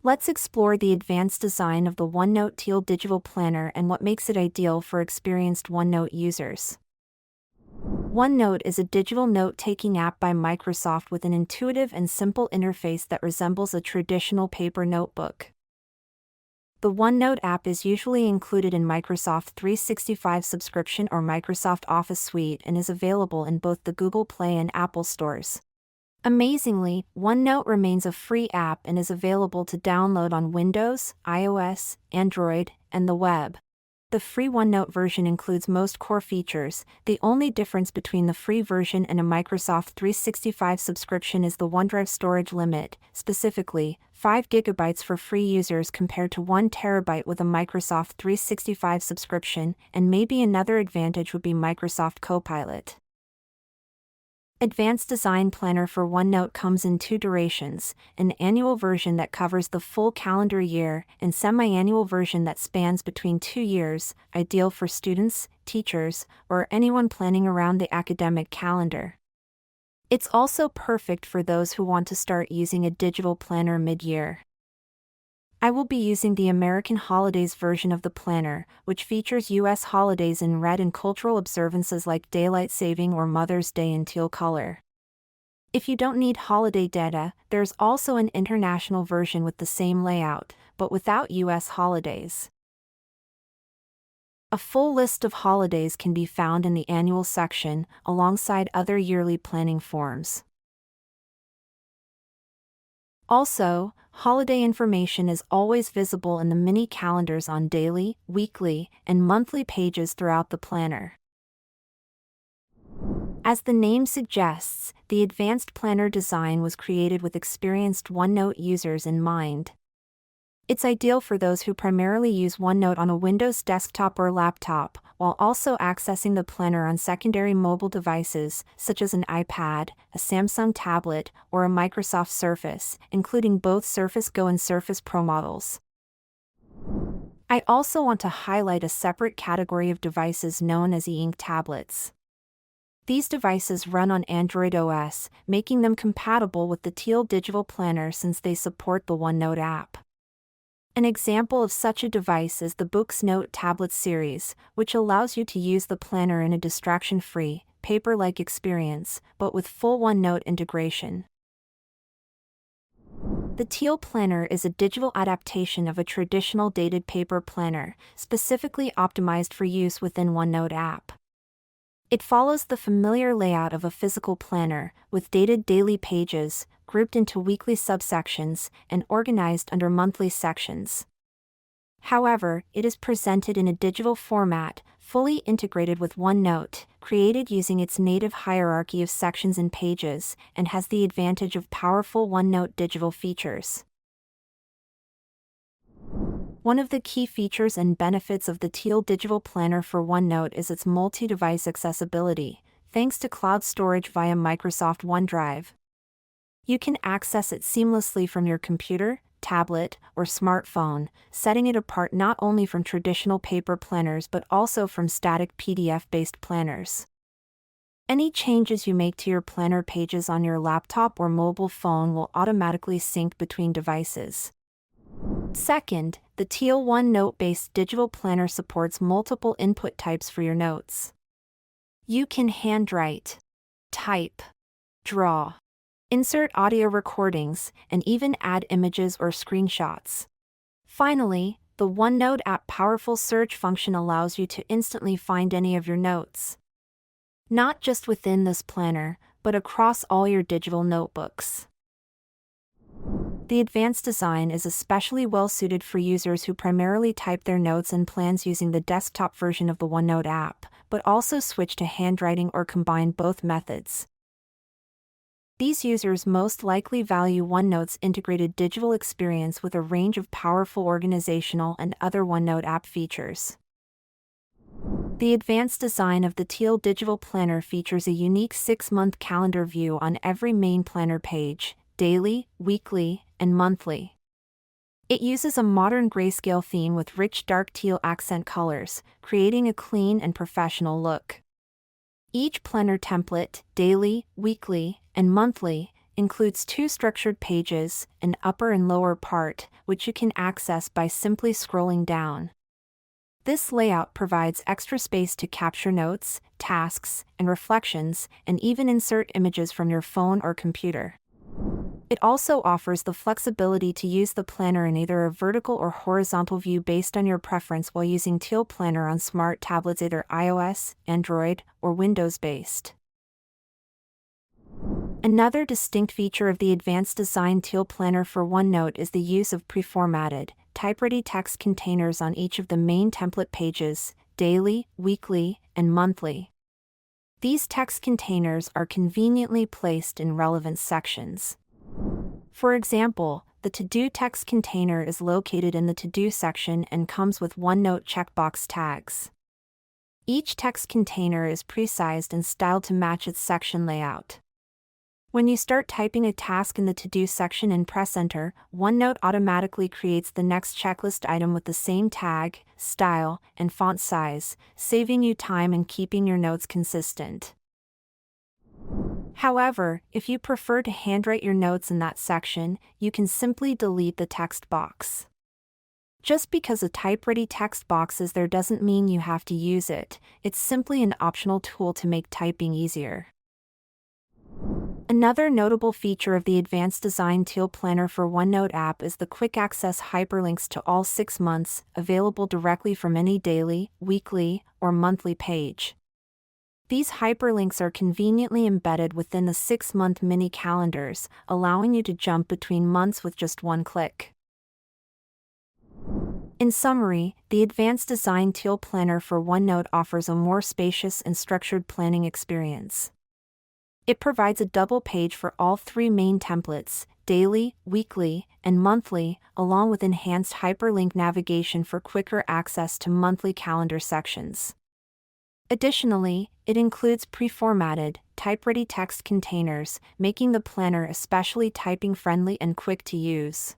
Let's explore the advanced design of the OneNote Teal Digital Planner and what makes it ideal for experienced OneNote users. OneNote is a digital note-taking app by Microsoft with an intuitive and simple interface that resembles a traditional paper notebook. The OneNote app is usually included in Microsoft 365 subscription or Microsoft Office Suite and is available in both the Google Play and Apple stores. Amazingly, OneNote remains a free app and is available to download on Windows, iOS, Android, and the web. The free OneNote version includes most core features. The only difference between the free version and a Microsoft 365 subscription is the OneDrive storage limit, specifically 5 GB for free users compared to 1 TB with a Microsoft 365 subscription, and maybe another advantage would be Microsoft Copilot. Advanced Design Planner for OneNote comes in 2 durations, an annual version that covers the full calendar year and semi-annual version that spans between 2 years, ideal for students, teachers, or anyone planning around the academic calendar. It's also perfect for those who want to start using a digital planner mid-year. I will be using the American Holidays version of the planner, which features U.S. holidays in red and cultural observances like Daylight Saving or Mother's Day in teal color. If you don't need holiday data, there's also an international version with the same layout, but without U.S. holidays. A full list of holidays can be found in the annual section, alongside other yearly planning forms. Also, holiday information is always visible in the mini calendars on daily, weekly, and monthly pages throughout the planner. As the name suggests, the advanced planner design was created with experienced OneNote users in mind. It's ideal for those who primarily use OneNote on a Windows desktop or laptop, while also accessing the planner on secondary mobile devices, such as an iPad, a Samsung tablet, or a Microsoft Surface, including both Surface Go and Surface Pro models. I also want to highlight a separate category of devices known as e-ink tablets. These devices run on Android OS, making them compatible with the Teal Digital Planner since they support the OneNote app. An example of such a device is the Books Note tablet series, which allows you to use the planner in a distraction-free, paper-like experience, but with full OneNote integration. The Teal Planner is a digital adaptation of a traditional dated paper planner, specifically optimized for use within OneNote app. It follows the familiar layout of a physical planner, with dated daily pages, grouped into weekly subsections, and organized under monthly sections. However, it is presented in a digital format, fully integrated with OneNote, created using its native hierarchy of sections and pages, and has the advantage of powerful OneNote digital features. One of the key features and benefits of the Teal Digital Planner for OneNote is its multi-device accessibility, thanks to cloud storage via Microsoft OneDrive. You can access it seamlessly from your computer, tablet, or smartphone, setting it apart not only from traditional paper planners but also from static PDF-based planners. Any changes you make to your planner pages on your laptop or mobile phone will automatically sync between devices. Second, the Teal OneNote-based digital planner supports multiple input types for your notes. You can handwrite, type, draw, insert audio recordings, and even add images or screenshots. Finally, the OneNote app powerful search function allows you to instantly find any of your notes. Not just within this planner, but across all your digital notebooks. The advanced design is especially well suited for users who primarily type their notes and plans using the desktop version of the OneNote app, but also switch to handwriting or combine both methods. These users most likely value OneNote's integrated digital experience with a range of powerful organizational and other OneNote app features. The advanced design of the Teal Digital Planner features a unique 6-month calendar view on every main planner page, daily, weekly, and monthly. It uses a modern grayscale theme with rich dark teal accent colors, creating a clean and professional look. Each planner template, daily, weekly, and monthly, includes two structured pages, an upper and lower part, which you can access by simply scrolling down. This layout provides extra space to capture notes, tasks, and reflections, and even insert images from your phone or computer. It also offers the flexibility to use the planner in either a vertical or horizontal view based on your preference while using Teal Planner on smart tablets, either iOS, Android, or Windows-based. Another distinct feature of the advanced design Teal Planner for OneNote is the use of pre-formatted, type-ready text containers on each of the main template pages, daily, weekly, and monthly. These text containers are conveniently placed in relevant sections. For example, the To-Do text container is located in the To-Do section and comes with OneNote checkbox tags. Each text container is pre-sized and styled to match its section layout. When you start typing a task in the To-Do section and press Enter, OneNote automatically creates the next checklist item with the same tag, style, and font size, saving you time and keeping your notes consistent. However, if you prefer to handwrite your notes in that section, you can simply delete the text box. Just because a type-ready text box is there doesn't mean you have to use it, it's simply an optional tool to make typing easier. Another notable feature of the advanced design Teal Planner for OneNote app is the quick access hyperlinks to all 6 months, available directly from any daily, weekly, or monthly page. These hyperlinks are conveniently embedded within the 6-month mini calendars, allowing you to jump between months with just one click. In summary, the advanced design Teal Planner for OneNote offers a more spacious and structured planning experience. It provides a double page for all 3 main templates, daily, weekly, and monthly, along with enhanced hyperlink navigation for quicker access to monthly calendar sections. Additionally, it includes pre-formatted, type-ready text containers, making the planner especially typing-friendly and quick to use.